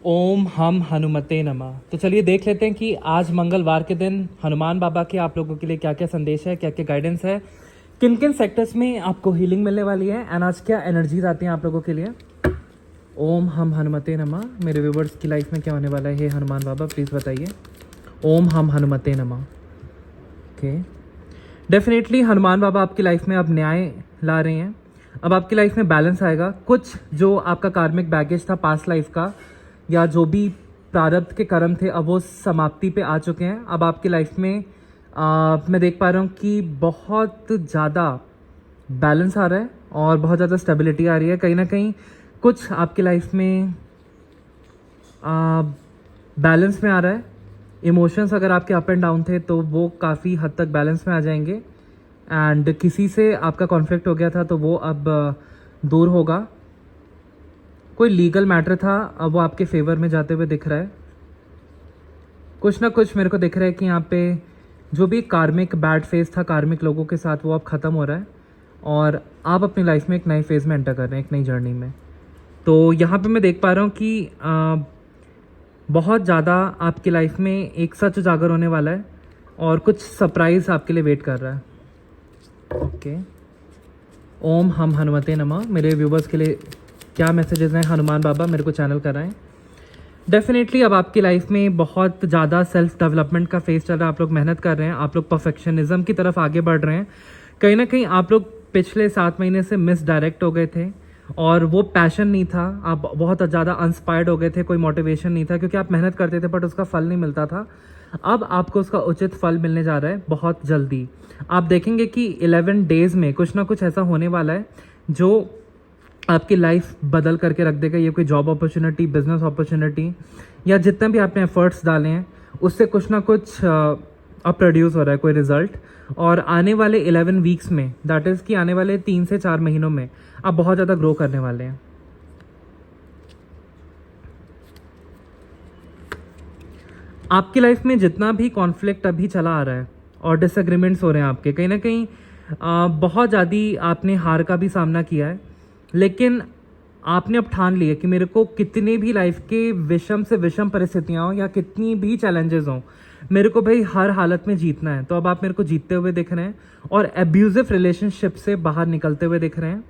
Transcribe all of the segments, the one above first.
ओम हम हनुमते नमः। तो चलिए देख लेते हैं कि आज मंगलवार के दिन हनुमान बाबा के आप लोगों के लिए क्या क्या संदेश है, क्या क्या गाइडेंस है, किन किन सेक्टर्स में आपको हीलिंग मिलने वाली है एंड आज क्या एनर्जीज आती हैं आप लोगों के लिए। ओम हम हनुमते नमः। मेरे व्यूवर्स की लाइफ में क्या होने वाला है, हे हनुमान बाबा प्लीज़ बताइए। ओम हम हनुमते नमः। ओके, डेफिनेटली हनुमान बाबा आपकी लाइफ में अब न्याय ला रहे हैं। अब आपकी लाइफ में बैलेंस आएगा। कुछ जो आपका कार्मिक बैगेज था पास्ट लाइफ का, या जो भी प्रारब्ध के कर्म थे, अब वो समाप्ति पे आ चुके हैं। अब आपकी लाइफ में मैं देख पा रहा हूँ कि बहुत ज़्यादा बैलेंस आ रहा है और बहुत ज़्यादा स्टेबिलिटी आ रही है। कहीं ना कहीं कुछ आपकी लाइफ में बैलेंस में आ रहा है। इमोशंस अगर आपके अप एंड डाउन थे तो वो काफ़ी हद तक बैलेंस में आ जाएंगे। एंड किसी से आपका कॉन्फ्लिक्ट हो गया था तो वो अब दूर होगा। कोई लीगल मैटर था, अब वो आपके फेवर में जाते हुए दिख रहा है। कुछ ना कुछ मेरे को दिख रहा है कि यहाँ पे जो भी कार्मिक बैड फेज था कार्मिक लोगों के साथ, वो अब ख़त्म हो रहा है और आप अपनी लाइफ में एक नए फेज़ में एंटर कर रहे हैं, एक नई जर्नी में। तो यहाँ पे मैं देख पा रहा हूँ कि बहुत ज़्यादा आपकी लाइफ में एक सच उजागर होने वाला है और कुछ सरप्राइज आपके लिए वेट कर रहा है। ओके, ओम हम हनुमते नमः। मेरे व्यूवर्स के लिए क्या मैसेजेस हैं हनुमान बाबा, मेरे को चैनल कराएं। डेफिनेटली अब आपकी लाइफ में बहुत ज़्यादा सेल्फ डेवलपमेंट का फेज चल रहा है। आप लोग मेहनत कर रहे हैं, आप लोग परफेक्शनिज्म की तरफ आगे बढ़ रहे हैं। कहीं ना कहीं आप लोग पिछले 7 महीने से मिसडायरेक्ट हो गए थे और वो पैशन नहीं था। आप बहुत ज़्यादा इंस्पायर्ड हो गए थे, कोई मोटिवेशन नहीं था क्योंकि आप मेहनत करते थे बट उसका फल नहीं मिलता था। अब आपको उसका उचित फल मिलने जा रहा है बहुत जल्दी। आप देखेंगे कि 11 डेज़ में कुछ ना कुछ ऐसा होने वाला है जो आपकी लाइफ बदल करके रख देगा। ये कोई जॉब अपॉर्चुनिटी, बिजनेस अपॉर्चुनिटी, या जितना भी आपने एफर्ट्स डाले हैं उससे कुछ ना कुछ अब प्रोड्यूस हो रहा है कोई रिजल्ट। और आने वाले 11 वीक्स में, दैट इज़ कि आने वाले 3 से 4 महीनों में आप बहुत ज़्यादा ग्रो करने वाले हैं। आपकी लाइफ में जितना भी कॉन्फ्लिक्ट अभी चला आ रहा है और डिसएग्रीमेंट्स हो रहे हैं आपके, कहीं ना कहीं बहुत ज़्यादा आपने हार का भी सामना किया है, लेकिन आपने अब ठान लिया कि मेरे को कितने भी लाइफ के विषम से विषम परिस्थितियाँ हों या कितनी भी चैलेंजेस हों, मेरे को भाई हर हालत में जीतना है। तो अब आप मेरे को जीतते हुए दिख रहे हैं और एब्यूजिव रिलेशनशिप से बाहर निकलते हुए दिख रहे हैं।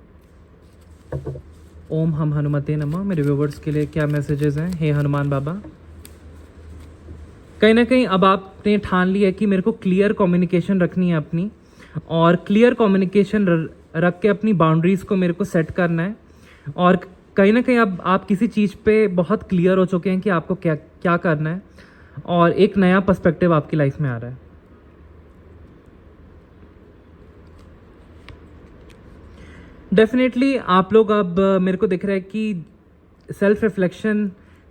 ओम हम हनुमते नमः। मेरे व्यूवर्स के लिए क्या मैसेजेस हैं, हे हनुमान बाबा। कहीं ना कहीं अब आपने ठान लिया कि मेरे को क्लियर कम्युनिकेशन रखनी है अपनी, और क्लियर कम्युनिकेशन रख के अपनी बाउंड्रीज़ को मेरे को सेट करना है। और कहीं ना कहीं अब आप किसी चीज़ पे बहुत क्लियर हो चुके हैं कि आपको क्या क्या करना है और एक नया पर्सपेक्टिव आपकी लाइफ में आ रहा है। डेफिनेटली आप लोग अब मेरे को दिख रहा है कि सेल्फ रिफ्लेक्शन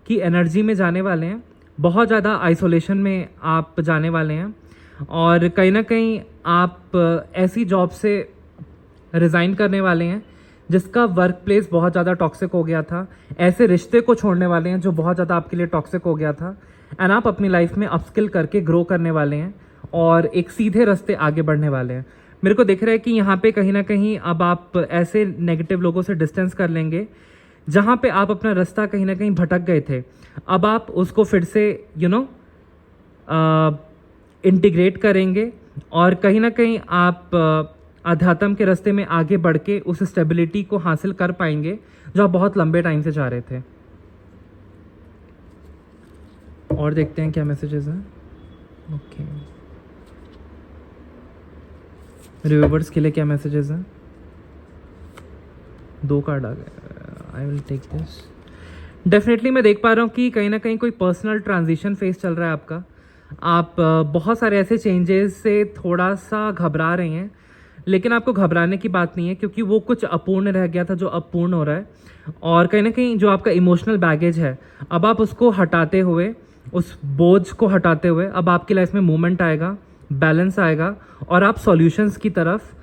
की एनर्जी में जाने वाले हैं। बहुत ज़्यादा आइसोलेशन में आप जाने वाले हैं और कहीं ना कहीं आप ऐसी जॉब से रिज़ाइन करने वाले हैं जिसका वर्क प्लेस बहुत ज़्यादा टॉक्सिक हो गया था। ऐसे रिश्ते को छोड़ने वाले हैं जो बहुत ज़्यादा आपके लिए टॉक्सिक हो गया था एंड आप अपनी लाइफ में अपस्किल करके ग्रो करने वाले हैं और एक सीधे रास्ते आगे बढ़ने वाले हैं। मेरे को दिख रहा है कि यहाँ पे कहीं ना कहीं अब आप ऐसे नेगेटिव लोगों से डिस्टेंस कर लेंगे जहाँ पे आप अपना रास्ता कहीं ना कहीं भटक गए थे। अब आप उसको फिर से इंटीग्रेट करेंगे और कहीं ना कहीं आप अध्यात्म के रास्ते में आगे बढ़ के उस स्टेबिलिटी को हासिल कर पाएंगे जो आप बहुत लंबे टाइम से चाह रहे थे। और देखते हैं क्या मैसेजेस हैं। ओके, रिव्यूवर्स के लिए क्या मैसेजेस हैं। 2 कार्ड आ गए, I will take this. Definitely मैं देख पा रहा हूँ कि कहीं ना कहीं कोई पर्सनल ट्रांजिशन फेस चल रहा है आपका। आप बहुत सारे ऐसे चेंजेस से थोड़ा सा घबरा रहे हैं, लेकिन आपको घबराने की बात नहीं है क्योंकि वो कुछ अपूर्ण रह गया था जो अब पूर्ण हो रहा है। और कहीं ना कहीं जो आपका इमोशनल बैगेज है, अब आप उसको हटाते हुए, उस बोझ को हटाते हुए अब आपकी लाइफ में मूवमेंट आएगा, बैलेंस आएगा और आप सॉल्यूशंस की तरफ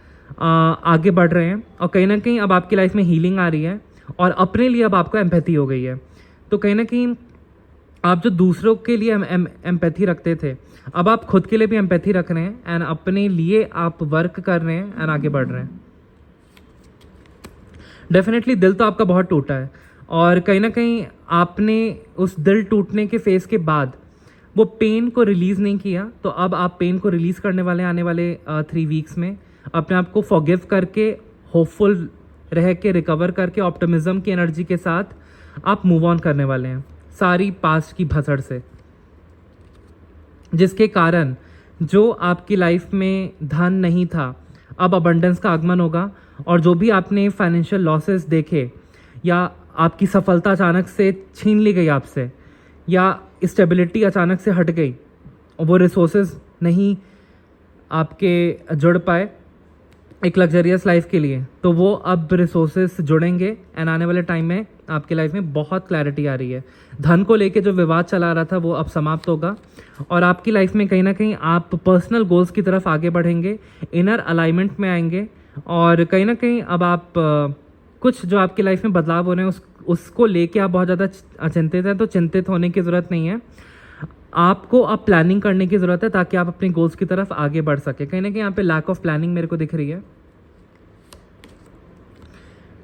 आगे बढ़ रहे हैं। और कहीं ना कहीं अब आपकी लाइफ में हीलिंग आ रही है और अपने लिए अब आपको एम्पैथी हो गई है। तो कहीं ना कहीं आप जो दूसरों के लिए एम्पैथी रखते थे, अब आप खुद के लिए भी एम्पैथी रख रहे हैं एंड अपने लिए आप वर्क कर रहे हैं एंड आगे बढ़ रहे हैं। डेफिनेटली दिल तो आपका बहुत टूटा है और कहीं ना कहीं आपने उस दिल टूटने के फेज़ के बाद वो पेन को रिलीज़ नहीं किया, तो अब आप पेन को रिलीज़ करने वाले आने वाले 3 वीक्स में। अपने आप को फॉरगिव करके, होपफुल रह के, रिकवर करके, ऑप्टिमिज्म की एनर्जी के साथ आप मूव ऑन करने वाले हैं सारी पास्ट की भसड़ से, जिसके कारण जो आपकी लाइफ में धन नहीं था, अब अबंडेंस का आगमन होगा। और जो भी आपने फाइनेंशियल लॉसेस देखे, या आपकी सफलता अचानक से छीन ली गई आपसे, या स्टेबिलिटी अचानक से हट गई और वो रिसोर्सेज नहीं आपके जुड़ पाए एक लग्जरियस लाइफ के लिए, तो वो अब रिसोर्सेज जुड़ेंगे। एंड आने वाले टाइम में आपकी लाइफ में बहुत क्लैरिटी आ रही है। धन को लेके जो विवाद चला रहा था वो अब समाप्त होगा, और आपकी लाइफ में कहीं ना कहीं आप पर्सनल गोल्स की तरफ आगे बढ़ेंगे, इनर अलाइनमेंट में आएंगे, और कहीं ना कहीं अब आप कुछ जो आपकी लाइफ में बदलाव हो रहे हैं उसको लेके आप बहुत ज़्यादा चिंतित हैं। तो चिंतित होने की ज़रूरत नहीं है, आपको अब प्लानिंग करने की ज़रूरत है ताकि आप अपने गोल्स की तरफ आगे बढ़ सके। कहीं ना कहीं यहाँ पे लैक ऑफ प्लानिंग मेरे को दिख रही है।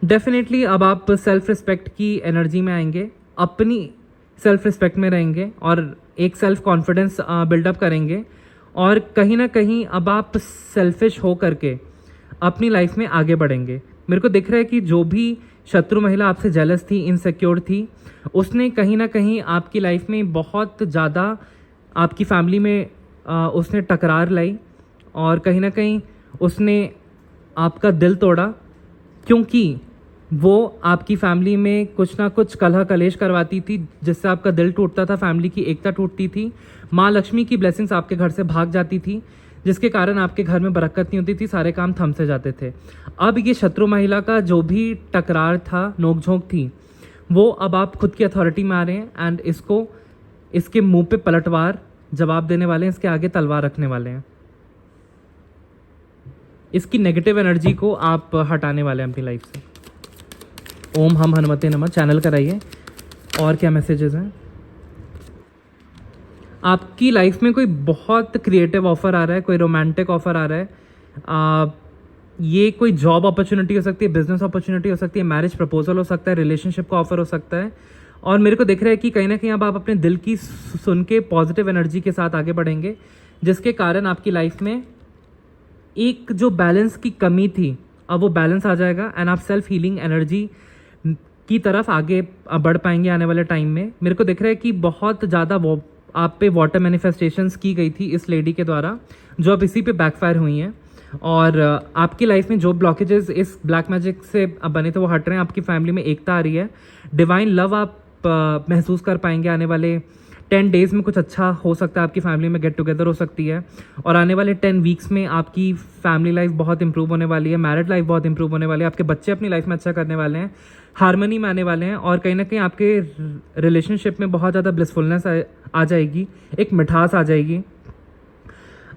डेफिनेटली अब आप सेल्फ रिस्पेक्ट की एनर्जी में आएंगे, अपनी सेल्फ रिस्पेक्ट में रहेंगे, और एक सेल्फ कॉन्फिडेंस बिल्डअप करेंगे, और कहीं ना कहीं अब आप सेल्फिश हो करके अपनी लाइफ में आगे बढ़ेंगे। मेरे को दिख रहा है कि जो भी शत्रु महिला आपसे जेलस थी, इनसिक्योर थी, उसने कहीं ना कहीं आपकी लाइफ में बहुत ज़्यादा आपकी फैमिली में उसने टकरार लाई, और कहीं ना कहीं उसने आपका दिल तोड़ा, क्योंकि वो आपकी फैमिली में कुछ ना कुछ कलह कलेश करवाती थी, जिससे आपका दिल टूटता था, फैमिली की एकता टूटती थी, माँ लक्ष्मी की ब्लेसिंग्स आपके घर से भाग जाती थी, जिसके कारण आपके घर में बरकत नहीं होती थी, सारे काम थम से जाते थे। अब ये शत्रु महिला का जो भी टकरार था, नोकझोंक थी, वो अब आप खुद की अथॉरिटी में आ रहे हैं, एंड इसके मुंह पे पलटवार जवाब देने वाले हैं, इसके आगे तलवार रखने वाले हैं। इसकी नेगेटिव एनर्जी को आप हटाने वाले हैं अपनी लाइफ से। ओम हम हनुमते नमः चैनल कराइए। और क्या मैसेजेस हैं? आपकी लाइफ में कोई बहुत क्रिएटिव ऑफर आ रहा है, कोई रोमांटिक ऑफर आ रहा है। ये कोई जॉब अपॉर्चुनिटी हो सकती है, बिजनेस अपॉर्चुनिटी हो सकती है, मैरिज प्रपोजल हो सकता है, रिलेशनशिप का ऑफर हो सकता है। और मेरे को दिख रहा है कि कहीं ना कहीं अब आप अपने दिल की सुन के पॉजिटिव एनर्जी के साथ आगे बढ़ेंगे, जिसके कारण आपकी लाइफ में एक जो बैलेंस की कमी थी, अब वो बैलेंस आ जाएगा, एंड आप सेल्फ हीलिंग एनर्जी की तरफ आगे बढ़ पाएंगे आने वाले टाइम में। मेरे को दिख रहा है कि बहुत ज़्यादा वो आप पे वाटर मैनिफेस्टेशंस की गई थी इस लेडी के द्वारा, जो अब इसी पे बैकफायर हुई हैं, और आपकी लाइफ में जो ब्लॉकेजेस इस ब्लैक मैजिक से अब बने थे वो हट रहे हैं। आपकी फैमिली में एकता आ रही है, डिवाइन लव आप महसूस कर पाएंगे। आने वाले 10 डेज़ में कुछ अच्छा हो सकता है, आपकी फैमिली में गेट टुगेदर हो सकती है, और आने वाले 10 वीक्स में आपकी फैमिली लाइफ बहुत इंप्रूव होने वाली है, मैरिड लाइफ बहुत इंप्रूव होने वाली है, आपके बच्चे अपनी लाइफ में अच्छा करने वाले हैं, हारमनी में आने वाले हैं, और कहीं ना कहीं आपके रिलेशनशिप में बहुत ज़्यादा ब्लिसफुलनेस आ जाएगी, एक मिठास आ जाएगी।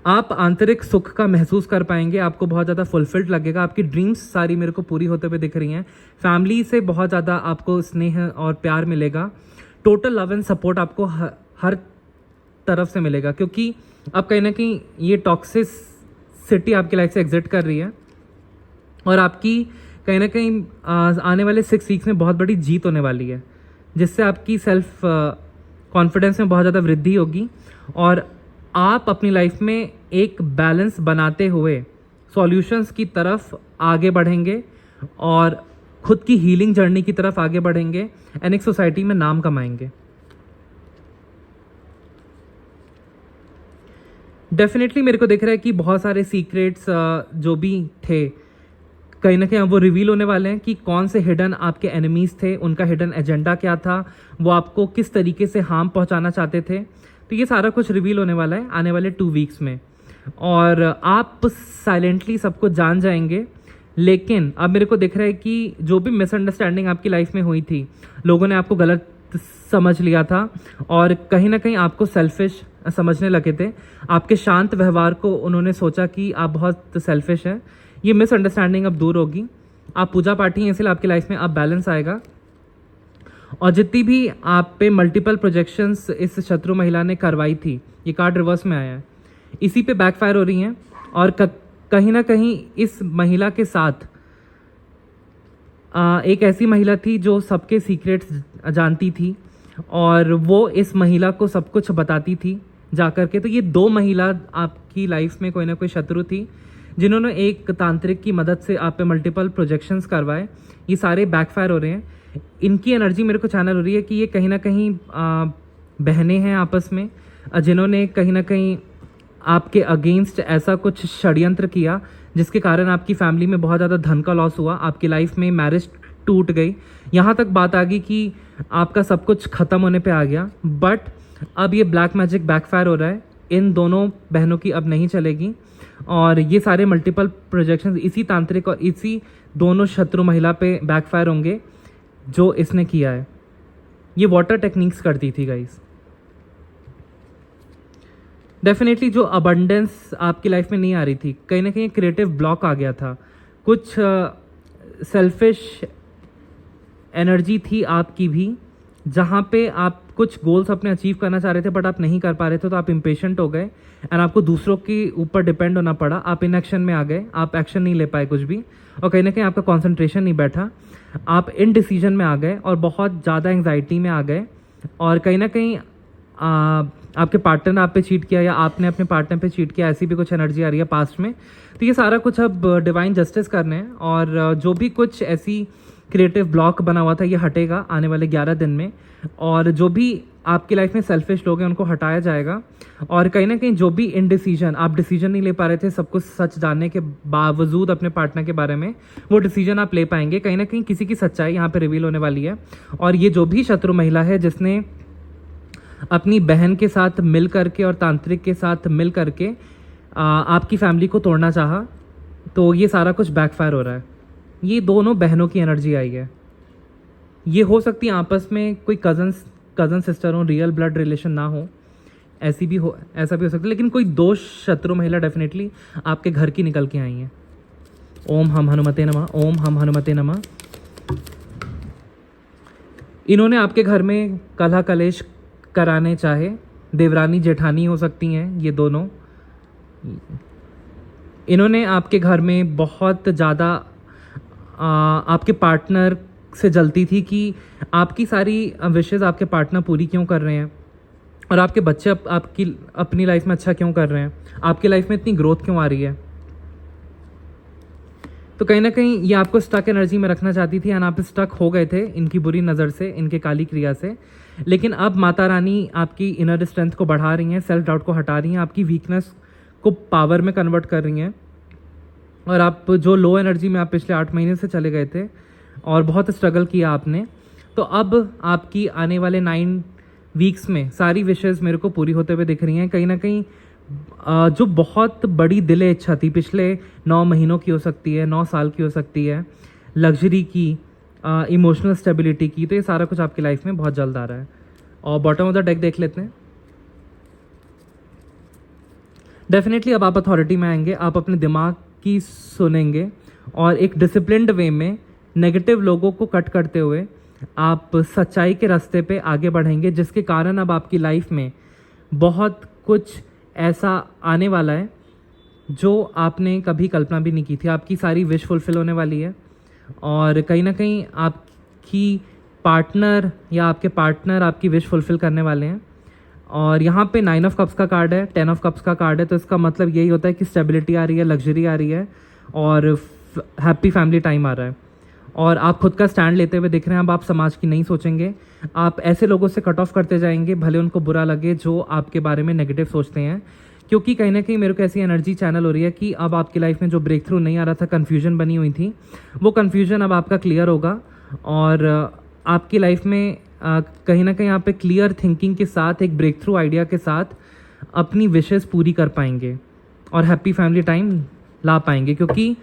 आप आंतरिक सुख का महसूस कर पाएंगे, आपको बहुत ज़्यादा फुलफिल्ड लगेगा, आपकी ड्रीम्स सारी मेरे को पूरी होते हुए दिख रही हैं। फैमिली से बहुत ज़्यादा आपको स्नेह और प्यार मिलेगा, टोटल लव एंड सपोर्ट आपको हर तरफ से मिलेगा, क्योंकि अब कहीं ना कहीं ये टॉक्सिसिटी आपकी लाइफ से एग्जिट कर रही है, और आपकी कहीं ना कहीं आने वाले 6 वीक्स में बहुत बड़ी जीत होने वाली है, जिससे आपकी सेल्फ कॉन्फिडेंस में बहुत ज़्यादा वृद्धि होगी, और आप अपनी लाइफ में एक बैलेंस बनाते हुए सॉल्यूशंस की तरफ आगे बढ़ेंगे, और खुद की हीलिंग जर्नी की तरफ आगे बढ़ेंगे, एंड एक सोसाइटी में नाम कमाएंगे। डेफिनेटली मेरे को दिख रहा है कि बहुत सारे सीक्रेट्स जो भी थे, कहीं ना कहीं वो रिवील होने वाले हैं कि कौन से हिडन आपके एनिमीज़ थे, उनका हिडन एजेंडा क्या था, वो आपको किस तरीके से हार्म पहुंचाना चाहते थे। तो ये सारा कुछ रिवील होने वाला है आने वाले 2 वीक्स में, और आप साइलेंटली सबको जान जाएंगे। लेकिन अब मेरे को दिख रहा है कि जो भी मिसअंडरस्टैंडिंग आपकी लाइफ में हुई थी, लोगों ने आपको गलत समझ लिया था, और कहीं ना कहीं आपको सेल्फिश समझने लगे थे। आपके शांत व्यवहार को उन्होंने सोचा कि आप बहुत सेल्फिश हैं। ये मिसअंडरस्टैंडिंग अब दूर होगी। आप पूजा पाठी हैं, इसलिए आपकी लाइफ में अब बैलेंस आएगा, और जितनी भी आप पे मल्टीपल प्रोजेक्शंस इस शत्रु महिला ने करवाई थी, ये कार्ड रिवर्स में आया है, इसी पे बैकफायर हो रही हैं, और कहीं ना कहीं इस महिला के साथ एक ऐसी महिला थी जो सबके सीक्रेट्स जानती थी और वो इस महिला को सब कुछ बताती थी जा कर के। तो ये दो महिला आपकी लाइफ में कोई ना कोई शत्रु थी जिन्होंने एक तांत्रिक की मदद से आप पे मल्टीपल प्रोजेक्शंस करवाए। ये सारे बैकफायर हो रहे हैं। इनकी एनर्जी मेरे को चैनल हो रही है कि ये कहीं ना कहीं बहनें हैं आपस में, जिन्होंने कहीं ना कहीं आपके अगेंस्ट ऐसा कुछ षड्यंत्र किया जिसके कारण आपकी फैमिली में बहुत ज़्यादा धन का लॉस हुआ, आपकी लाइफ में मैरिज टूट गई, यहाँ तक बात आ गई कि आपका सब कुछ ख़त्म होने पे आ गया। बट अब ये ब्लैक मैजिक बैकफायर हो रहा है, इन दोनों बहनों की अब नहीं चलेगी और ये सारे मल्टीपल प्रोजेक्शंस इसी तांत्रिक और इसी दोनों शत्रु महिला पे बैकफायर होंगे जो इसने किया है। ये वाटर टेक्निक्स करती थी गाइस। डेफिनेटली जो अबंडेंस आपकी लाइफ में नहीं आ रही थी, कहीं ना कहीं क्रिएटिव ब्लॉक आ गया था, कुछ सेल्फिश एनर्जी थी आपकी भी, जहाँ पे आप कुछ गोल्स अपने अचीव करना चाह रहे थे बट आप नहीं कर पा रहे थे, तो आप इम्पेशेंट हो गए एंड आपको दूसरों के ऊपर डिपेंड होना पड़ा। आप इनएक्शन में आ गए, आप एक्शन नहीं ले पाए कुछ भी, और कहीं ना कहीं आपका कॉन्सेंट्रेशन नहीं बैठा, आप इन डिसीजन में आ गए और बहुत ज़्यादा एंग्जाइटी में आ गए और कहीं ना कहीं आपके पार्टनर ने आप पे चीट किया या आपने अपने पार्टनर पे चीट किया, ऐसी भी कुछ एनर्जी आ रही है पास्ट में। तो ये सारा कुछ अब डिवाइन जस्टिस करने हैं और जो भी कुछ ऐसी क्रिएटिव ब्लॉक बना हुआ था ये हटेगा आने वाले 11 दिन में, और जो भी आपकी लाइफ में सेल्फिश लोग हैं उनको हटाया जाएगा। और कहीं ना कहीं जो भी इनडिसीजन, आप डिसीजन नहीं ले पा रहे थे सब कुछ सच जानने के बावजूद अपने पार्टनर के बारे में, वो डिसीजन आप ले पाएंगे। कहीं ना कहीं किसी की सच्चाई यहाँ पे रिवील होने वाली है। और ये जो भी शत्रु महिला है जिसने अपनी बहन के साथ मिल करके और तांत्रिक के साथ मिल करके आपकी फैमिली को तोड़ना चाहा, तो ये सारा कुछ बैकफायर हो रहा है। ये दोनों बहनों की एनर्जी आई है। ये हो सकती है आपस में कोई कज़न सिस्टर हो, रियल ब्लड रिलेशन ना हो, ऐसा भी हो सकता है, लेकिन कोई दो शत्रु महिला डेफिनेटली आपके घर की निकल के आई हैं। ओम हम हनुमते नमः, ओम हम हनुमते नमः। इन्होंने आपके घर में कलह कलेश कराने चाहे, देवरानी जेठानी हो सकती हैं ये दोनों। इन्होंने आपके घर में बहुत ज़्यादा आपके पार्टनर से जलती थी कि आपकी सारी विशेज़ आपके पार्टनर पूरी क्यों कर रहे हैं और आपके बच्चे आपकी अपनी लाइफ में अच्छा क्यों कर रहे हैं, आपकी लाइफ में इतनी ग्रोथ क्यों आ रही है। तो कहीं ना कहीं ये आपको स्टक एनर्जी में रखना चाहती थी एंड आप स्टक हो गए थे इनकी बुरी नज़र से, इनके काली क्रिया से। लेकिन अब माता रानी आपकी इनर स्ट्रेंथ को बढ़ा रही हैं, सेल्फ डाउट को हटा रही हैं, आपकी वीकनेस को पावर में कन्वर्ट कर रही हैं। और आप जो लो एनर्जी में आप पिछले 8 महीने से चले गए थे और बहुत स्ट्रगल किया आपने, तो अब आपकी आने वाले 9 वीक्स में सारी विशेज़ मेरे को पूरी होते हुए दिख रही हैं। कहीं ना कहीं जो बहुत बड़ी दिल इच्छा थी पिछले 9 महीनों की हो सकती है, 9 साल की हो सकती है, लग्जरी की, इमोशनल स्टेबिलिटी की, तो ये सारा कुछ आपकी लाइफ में बहुत जल्द आ रहा है। और बॉटम ऑफ द डेक देख लेते हैं। डेफिनेटली अब आप अथॉरिटी में आएंगे, आप अपने दिमाग की सुनेंगे और एक डिसिप्लिन्ड वे में नेगेटिव लोगों को कट करते हुए आप सच्चाई के रास्ते पे आगे बढ़ेंगे, जिसके कारण अब आपकी लाइफ में बहुत कुछ ऐसा आने वाला है जो आपने कभी कल्पना भी नहीं की थी। आपकी सारी विश फुलफिल होने वाली है और कहीं ना कहीं आपकी पार्टनर या आपके पार्टनर आपकी विश फुलफिल करने वाले हैं। और यहाँ पे 9 ऑफ कप्स का कार्ड है, 10 ऑफ कप्स का कार्ड है, तो इसका मतलब यही होता है कि स्टेबिलिटी आ रही है, लग्जरी आ रही है और हैप्पी फैमिली टाइम आ रहा है। और आप खुद का स्टैंड लेते हुए दिख रहे हैं। अब आप समाज की नहीं सोचेंगे, आप ऐसे लोगों से कट ऑफ करते जाएंगे भले उनको बुरा लगे जो आपके बारे में नेगेटिव सोचते हैं, क्योंकि कहीं ना कहीं मेरे को ऐसी एनर्जी चैनल हो रही है कि अब आपकी लाइफ में जो ब्रेक थ्रू नहीं आ रहा था, कन्फ्यूजन बनी हुई थी, वो कन्फ्यूजन अब आपका क्लियर होगा और आपकी लाइफ में कहीं ना कहीं आप एक क्लियर थिंकिंग के साथ, एक ब्रेक थ्रू आइडिया के साथ अपनी विशेज़ पूरी कर पाएंगे और हैप्पी फैमिली टाइम ला पाएंगे। क्योंकि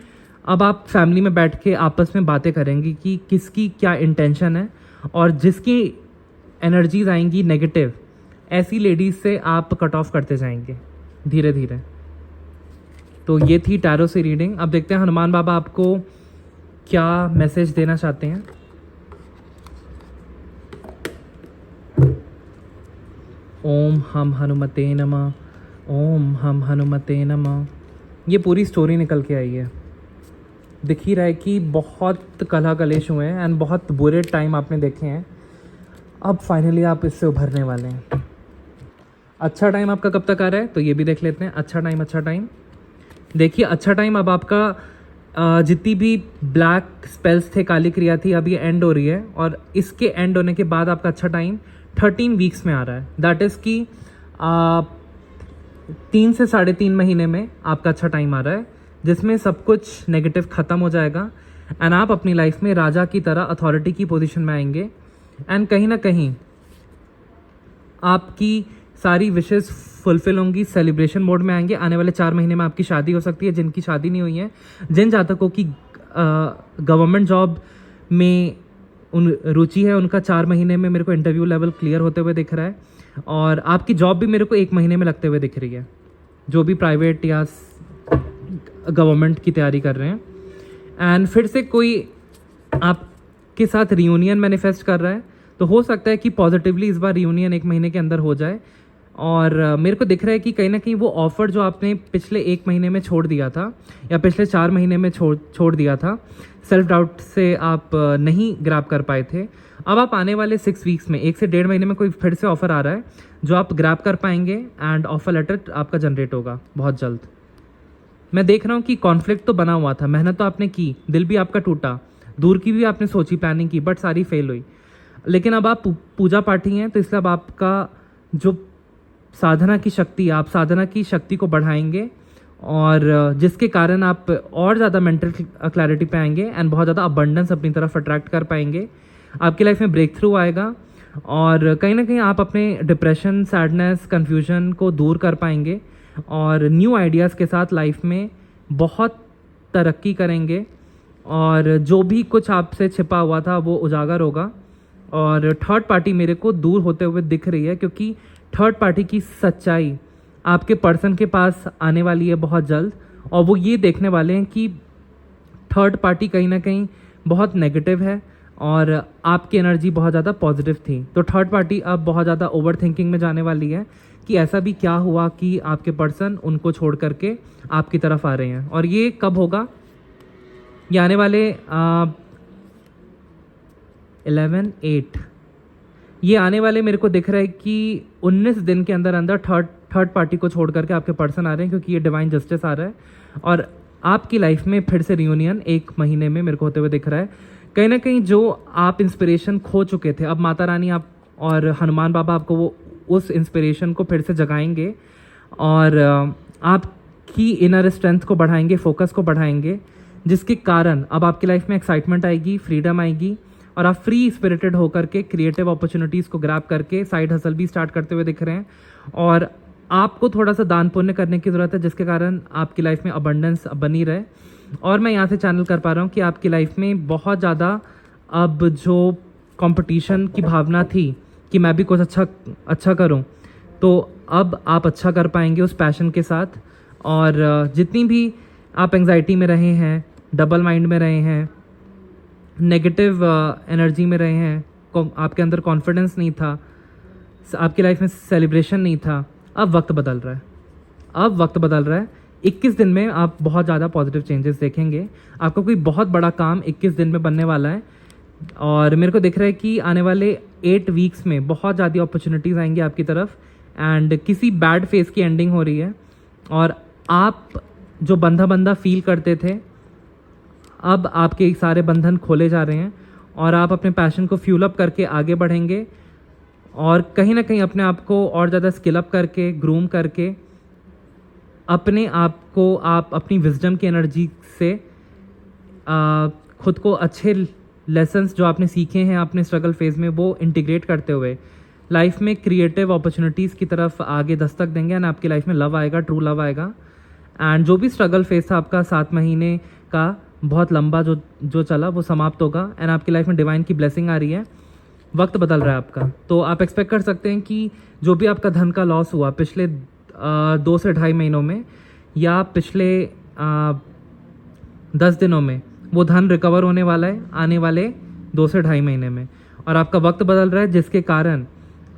अब आप फैमिली में बैठ के आपस में बातें करेंगे कि किसकी क्या इंटेंशन है, और जिसकी एनर्जीज आएंगी नेगेटिव, ऐसी लेडीज़ से आप कट ऑफ करते जाएंगे धीरे धीरे। तो ये थी टैरो से रीडिंग। अब देखते हैं हनुमान बाबा आपको क्या मैसेज देना चाहते हैं। ओम हम हनुमते नमः, ओम हम हनुमते नमः। ये पूरी स्टोरी निकल के आई है। दिख ही रहा है कि बहुत कलह कलेश हुए हैं एंड बहुत बुरे टाइम आपने देखे हैं। अब फाइनली आप इससे उभरने वाले हैं। अच्छा टाइम आपका कब तक आ रहा है तो ये भी देख लेते हैं। अच्छा टाइम देखिए, अच्छा टाइम अब आपका जितनी भी ब्लैक स्पेल्स थे, काली क्रिया थी, अब ये एंड हो रही है और इसके एंड होने के बाद आपका अच्छा टाइम 13 वीक्स में आ रहा है। दैट इज़ कि 3 से 3.5 महीने में आपका अच्छा टाइम आ रहा है, जिसमें सब कुछ नेगेटिव ख़त्म हो जाएगा एंड आप अपनी लाइफ में राजा की तरह अथॉरिटी की पोजीशन में आएंगे एंड कहीं ना कहीं आपकी सारी विशेस फुलफिल होंगी, सेलिब्रेशन मोड में आएंगे। आने वाले 4 महीने में आपकी शादी हो सकती है, जिनकी शादी नहीं हुई है, जिन जातकों की गवर्नमेंट जॉब में उन रुचि है, उनका 4 महीने में मेरे को इंटरव्यू लेवल क्लियर होते हुए दिख रहा है और आपकी जॉब भी मेरे को 1 महीने में लगते हुए दिख रही है, जो भी प्राइवेट या गवर्नमेंट की तैयारी कर रहे हैं। एंड फिर से कोई आपके साथ रियूनियन मैनिफेस्ट कर रहा है तो हो सकता है कि पॉजिटिवली इस बार रियूनियन 1 महीने के अंदर हो जाए। और मेरे को दिख रहा है कि कहीं ना कहीं वो ऑफ़र जो आपने पिछले 1 महीने में छोड़ दिया था या पिछले 4 महीने में छोड़ दिया था, सेल्फ डाउट से आप नहीं ग्रैब कर पाए थे, अब आप आने वाले 6 वीक्स में 1 से 1.5 महीने में कोई फिर से ऑफ़र आ रहा है जो आप ग्रैब कर पाएंगे एंड ऑफ़र लेटर आपका जनरेट होगा बहुत जल्द। मैं देख रहा हूँ कि कॉन्फ्लिक्ट तो बना हुआ था, मेहनत तो आपने की, दिल भी आपका टूटा, दूर की भी आपने सोची, प्लानिंग की, बट सारी फेल हुई। लेकिन अब आप पूजा पाठी हैं तो इसलिए अब आपका जो साधना की शक्ति, आप साधना की शक्ति को बढ़ाएंगे और जिसके कारण आप और ज़्यादा मेंटल क्लैरिटी पे आएंगे एंड बहुत ज़्यादा अबंडेंस अपनी तरफ अट्रैक्ट कर पाएंगे। आपकी लाइफ में ब्रेक थ्रू आएगा और कहीं ना कहीं आप अपने डिप्रेशन, सैडनेस, कन्फ्यूजन को दूर कर पाएंगे और न्यू आइडियाज़ के साथ लाइफ में बहुत तरक्की करेंगे और जो भी कुछ आपसे छिपा हुआ था वो उजागर होगा। और थर्ड पार्टी मेरे को दूर होते हुए दिख रही है, क्योंकि थर्ड पार्टी की सच्चाई आपके पर्सन के पास आने वाली है बहुत जल्द और वो ये देखने वाले हैं कि थर्ड पार्टी कहीं ना कहीं बहुत नेगेटिव है और आपकी एनर्जी बहुत ज़्यादा पॉजिटिव थी। तो थर्ड पार्टी अब बहुत ज़्यादा ओवर थिंकिंग में जाने वाली है कि ऐसा भी क्या हुआ कि आपके पर्सन उनको छोड़ करके आपकी तरफ आ रहे हैं। और ये कब होगा? ये आने वाले 11/8 ये आने वाले मेरे को दिख रहा है कि 19 दिन के अंदर अंदर थर्ड पार्टी को छोड़ करके आपके पर्सन आ रहे हैं, क्योंकि ये डिवाइन जस्टिस आ रहा है और आपकी लाइफ में फिर से रियूनियन 1 महीने में मेरे को होते हुए दिख रहा है। कहीं ना कहीं जो आप इंस्पिरेशन खो चुके थे, अब माता रानी आप और हनुमान बाबा आपको वो उस इंस्पिरेशन को फिर से जगाएंगे और आपकी इनर स्ट्रेंथ को बढ़ाएंगे, फोकस को बढ़ाएंगे, जिसके कारण अब आपकी लाइफ में एक्साइटमेंट आएगी, फ्रीडम आएगी और आप फ्री स्पिरिटेड होकर के क्रिएटिव अपॉर्चुनिटीज़ को ग्रैब करके साइड हसल भी स्टार्ट करते हुए दिख रहे हैं। और आपको थोड़ा सा दान पुण्य करने की ज़रूरत है, जिसके कारण आपकी लाइफ में अबंडेंस बनी रहे। और मैं यहाँ से चैनल कर पा रहा हूँ कि आपकी लाइफ में बहुत ज़्यादा अब जो कंपटीशन की भावना थी कि मैं भी कुछ अच्छा करूं, तो अब आप अच्छा कर पाएंगे उस पैशन के साथ। और जितनी भी आप एंजाइटी में रहे हैं, डबल माइंड में रहे हैं, नेगेटिव एनर्जी में रहे हैं, आपके अंदर कॉन्फिडेंस नहीं था, आपकी लाइफ में सेलिब्रेशन नहीं था, अब वक्त बदल रहा है। अब वक्त बदल रहा है। 21 दिन में आप बहुत ज़्यादा पॉजिटिव चेंजेस देखेंगे। आपका कोई बहुत बड़ा काम 21 दिन में बनने वाला है और मेरे को दिख रहा है कि आने वाले 8 वीक्स में बहुत ज़्यादा अपॉर्चुनिटीज़ आएंगी आपकी तरफ एंड किसी बैड फेज की एंडिंग हो रही है और आप जो बंधा फील करते थे, अब आपके सारे बंधन खोले जा रहे हैं और आप अपने पैशन को फ्यूल अप करके आगे बढ़ेंगे और कहीं ना कहीं अपने आप को और ज़्यादा स्किल अप करके, ग्रूम करके अपने आप को आप अपनी विजडम की एनर्जी से खुद को अच्छे लेसन्स जो आपने सीखे हैं अपने स्ट्रगल फेज़ में वो इंटीग्रेट करते हुए लाइफ में क्रिएटिव अपॉर्चुनिटीज़ की तरफ आगे दस्तक देंगे एंड आपकी लाइफ में लव आएगा, ट्रू लव आएगा। एंड जो भी स्ट्रगल फेज था आपका 7 महीने का बहुत लंबा जो चला वो समाप्त होगा एंड आपकी लाइफ में डिवाइन की ब्लेसिंग आ रही है। वक्त बदल रहा है आपका, तो आप एक्सपेक्ट कर सकते हैं कि जो भी आपका धन का लॉस हुआ पिछले 2 से 2.5 महीनों में या पिछले 10 दिनों में, वो धन रिकवर होने वाला है आने वाले 2 से 2.5 महीने में। और आपका वक्त बदल रहा है, जिसके कारण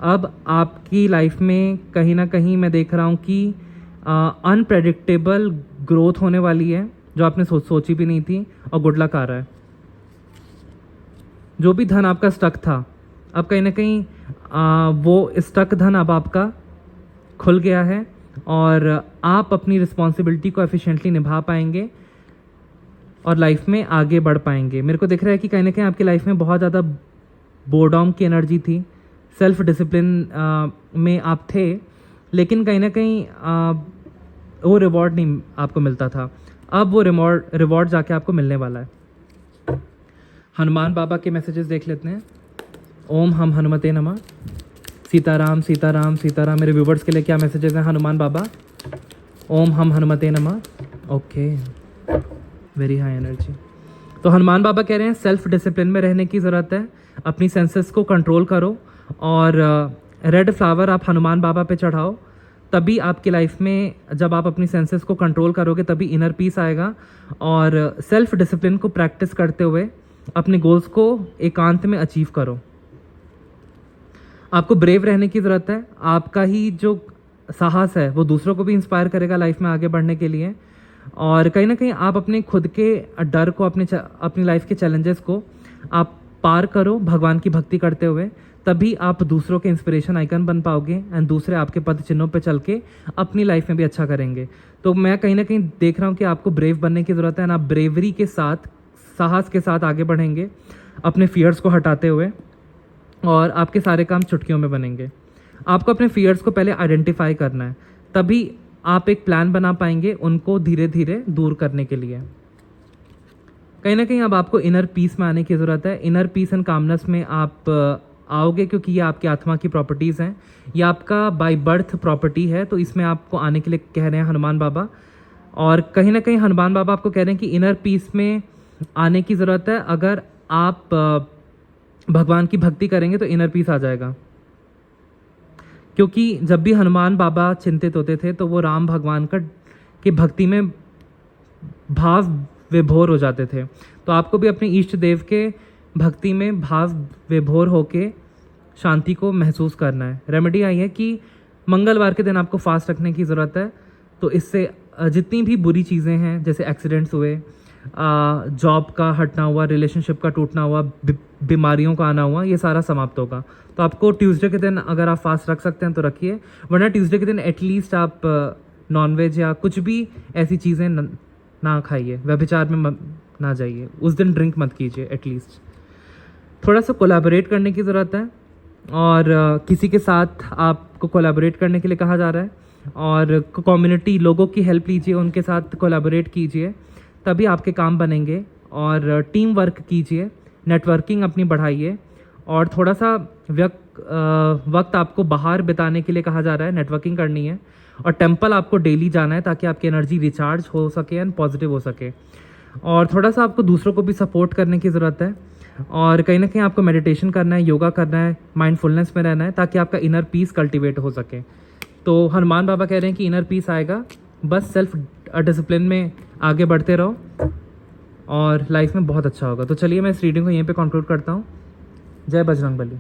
अब आपकी लाइफ में कहीं ना कहीं मैं देख रहा हूँ कि अनप्रेडिक्टेबल ग्रोथ होने वाली है जो आपने सोची भी नहीं थी, और गुड लक आ रहा है। जो भी धन आपका स्टक था, अब कहीं ना कहीं वो स्टक धन अब आपका खुल गया है और आप अपनी रिस्पॉन्सिबिलिटी को एफिशिएंटली निभा पाएंगे और लाइफ में आगे बढ़ पाएंगे। मेरे को दिख रहा है कि कहीं ना कहीं आपकी लाइफ में बहुत ज़्यादा बोर्डम की एनर्जी थी, सेल्फ डिसिप्लिन में आप थे, लेकिन कहीं ना कहीं वो रिवॉर्ड नहीं आपको मिलता था। अब वो रिवॉर्ड जाके आपको मिलने वाला है। हनुमान बाबा के मैसेजेस देख लेते हैं। ओम हम हनुमते नमः। सीताराम सीताराम सीताराम। मेरे व्यूवर्स के लिए क्या मैसेजेस हैं हनुमान बाबा? ओम हम हनुमते नमः। Okay, very high energy. तो हनुमान बाबा कह रहे हैं सेल्फ डिसिप्लिन में रहने की ज़रूरत है, अपनी सेंसेस को कंट्रोल करो और रेड फ्लावर आप हनुमान बाबा पे चढ़ाओ। तभी आपकी लाइफ में जब आप अपनी सेंसेस को कंट्रोल करोगे तभी इनर पीस आएगा। और सेल्फ डिसिप्लिन को प्रैक्टिस करते हुए अपने गोल्स को एकांत में अचीव करो। आपको ब्रेव रहने की ज़रूरत है। आपका ही जो साहस है वो दूसरों को भी इंस्पायर करेगा लाइफ में आगे बढ़ने के लिए। और कहीं ना कहीं आप अपने खुद के डर को, अपनी लाइफ के चैलेंजेस को आप पार करो भगवान की भक्ति करते हुए। तभी आप दूसरों के इंस्पिरेशन आइकन बन पाओगे एंड दूसरे आपके पद चिन्हों पे चल के अपनी लाइफ में भी अच्छा करेंगे। तो मैं कहीं ना कहीं देख रहा हूँ कि आपको ब्रेव बनने की ज़रूरत है एंड आप ब्रेवरी के साथ, साहस के साथ आगे बढ़ेंगे अपने फियर्स को हटाते हुए, और आपके सारे काम चुटकियों में बनेंगे। आपको अपने फियर्स को पहले आइडेंटिफाई करना है, तभी आप एक प्लान बना पाएंगे उनको धीरे धीरे दूर करने के लिए। कहीं ना कहीं अब आपको इनर पीस में आने की ज़रूरत है। इनर पीस एंड कामनेस में आप आओगे, क्योंकि ये आपकी आत्मा की प्रॉपर्टीज़ हैं, ये आपका बाय बर्थ प्रॉपर्टी है। तो इसमें आपको आने के लिए कह रहे हैं हनुमान बाबा। और कहीं ना कहीं हनुमान बाबा आपको कह रहे हैं कि इनर पीस में आने की ज़रूरत है। अगर आप भगवान की भक्ति करेंगे तो इनर पीस आ जाएगा। क्योंकि जब भी हनुमान बाबा चिंतित होते थे तो वो राम भगवान की भक्ति में भाव विभोर हो जाते थे। तो आपको भी अपने इष्ट देव के भक्ति में भाव विभोर होके शांति को महसूस करना है। रेमेडी आई है कि मंगलवार के दिन आपको फास्ट रखने की ज़रूरत है। तो इससे जितनी भी बुरी चीज़ें हैं, जैसे एक्सीडेंट्स हुए, जॉब का हटना हुआ, रिलेशनशिप का टूटना हुआ, बीमारियों का आना हुआ, ये सारा समाप्त होगा। तो आपको ट्यूसडे के दिन अगर आप फास्ट रख सकते हैं तो रखिए, वरना ट्यूसडे के दिन एटलीस्ट आप नॉनवेज या कुछ भी ऐसी चीज़ें ना खाइए, व्यभिचार में ना जाइए, उस दिन ड्रिंक मत कीजिए। एटलीस्ट थोड़ा सा कोलैबोरेट करने की ज़रूरत है, और किसी के साथ आपको कोलैबोरेट करने के लिए कहा जा रहा है, और कम्युनिटी लोगों की हेल्प लीजिए, उनके साथ कोलैबोरेट कीजिए, तभी आपके काम बनेंगे। और टीम वर्क कीजिए, नेटवर्किंग अपनी बढ़ाइए, और थोड़ा सा वक्त आपको बाहर बिताने के लिए कहा जा रहा है, नेटवर्किंग करनी है, और टेंपल आपको डेली जाना है ताकि आपकी एनर्जी रिचार्ज हो सके एंड पॉजिटिव हो सके। और थोड़ा सा आपको दूसरों को भी सपोर्ट करने की ज़रूरत है, और कहीं ना कहीं आपको मेडिटेशन करना है, योगा करना है, माइंडफुलनेस में रहना है, ताकि आपका इनर पीस कल्टिवेट हो सके। तो हनुमान बाबा कह रहे हैं कि इनर पीस आएगा, बस सेल्फ डिसिप्लिन में आगे बढ़ते रहो और लाइफ में बहुत अच्छा होगा। तो चलिए मैं इस रीडिंग को यहीं पे कंक्लूड करता हूँ। जय बजरंगबली।